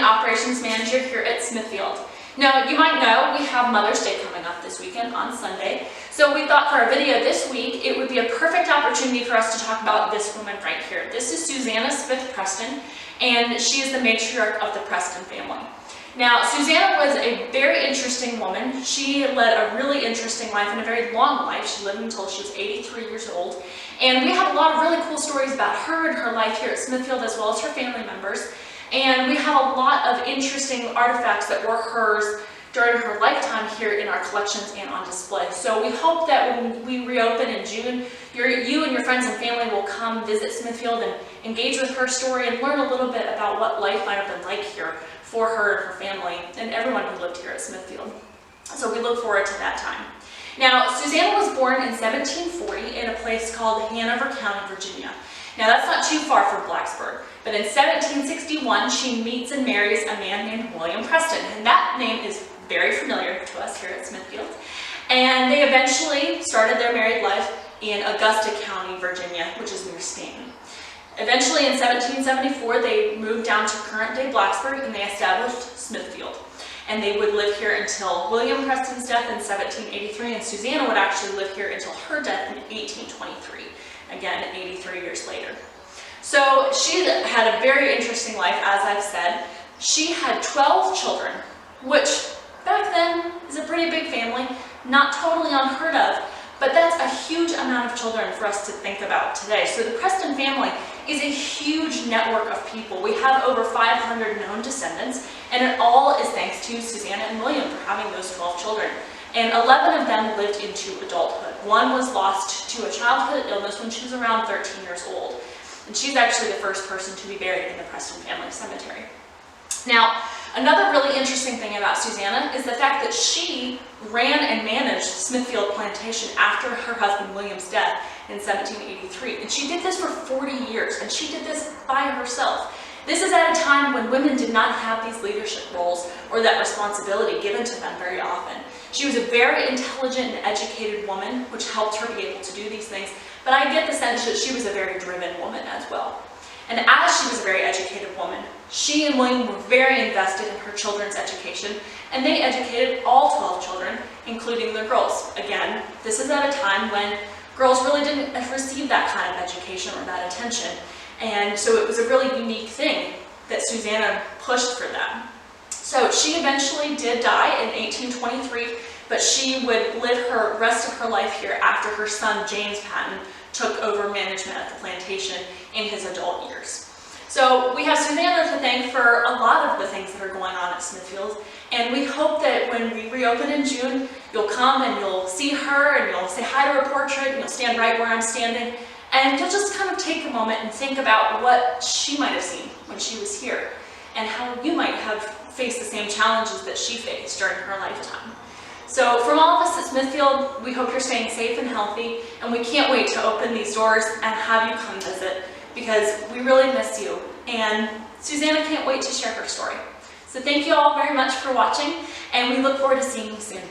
the operations manager here at Smithfield. Now, you might know we have Mother's Day coming up this weekend on Sunday, so we thought for our video this week it would be a perfect opportunity for us to talk about this woman right here. This is Susanna Smith Preston, and she is the matriarch of the Preston family. Now, Susanna was a very interesting woman. She led a really interesting life and a very long life. She lived until she was 83 years old. And we have a lot of really cool stories about her and her life here at Smithfield, as well as her family members. And we have a lot of interesting artifacts that were hers during her lifetime here in our collections and on display. So we hope that when we reopen in June, you and your friends and family will come visit Smithfield and engage with her story and learn a little bit about what life might have been like here for her and her family and everyone who lived here at Smithfield. So we look forward to that time. Now, Susanna was born in 1740 in a place called Hanover County, Virginia. Now, that's not too far from Blacksburg, but in 1761, she meets and marries a man named William Preston, and that name is very familiar to us here at Smithfield. And they eventually started their married life in Augusta County, Virginia, which is near Stanton. Eventually, in 1774, they moved down to current-day Blacksburg, and they established Smithfield. And they would live here until William Preston's death in 1783, and Susanna would actually live here until her death in 1823, again, 83 years later. So she had a very interesting life, as I've said. She had 12 children, which back then is a pretty big family, not totally unheard of, but that's a huge amount of children for us to think about today. So the Preston family is a huge network of people. We have over 500 known descendants, and it all is thanks to Susanna and William for having those 12 children. And 11 of them lived into adulthood. One was lost to a childhood illness when she was around 13 years old. And she's actually the first person to be buried in the Preston Family Cemetery. Now, another really interesting thing about Susanna is the fact that she ran and managed Smithfield Plantation after her husband William's death in 1783. And she did this for 40 years, and she did this by herself. This is at a time when women did not have these leadership roles or that responsibility given to them very often. She was a very intelligent and educated woman, which helped her be able to do these things, but I get the sense that she was a very driven woman as well. And as she was a very educated woman, she and William were very invested in her children's education, and they educated all 12 children, including the girls. Again, this is at a time when girls really didn't receive that kind of education or that attention, and so it was a really unique thing that Susanna pushed for them. So she eventually did die in 1823, but she would live her rest of her life here after her son James Patton took over management of the plantation in his adult years. So we have Susanna to thank for a lot of the things that are going on at Smithfield, and we hope that when we reopen in June, you'll come and you'll see her and you'll say hi to her portrait and you'll stand right where I'm standing, and you'll just kind of take a moment and think about what she might have seen when she was here and how you might have faced the same challenges that she faced during her lifetime. So from all of us at Smithfield, we hope you're staying safe and healthy, and we can't wait to open these doors and have you come visit, because we really miss you, and Susanna can't wait to share her story. So thank you all very much for watching, and we look forward to seeing you soon.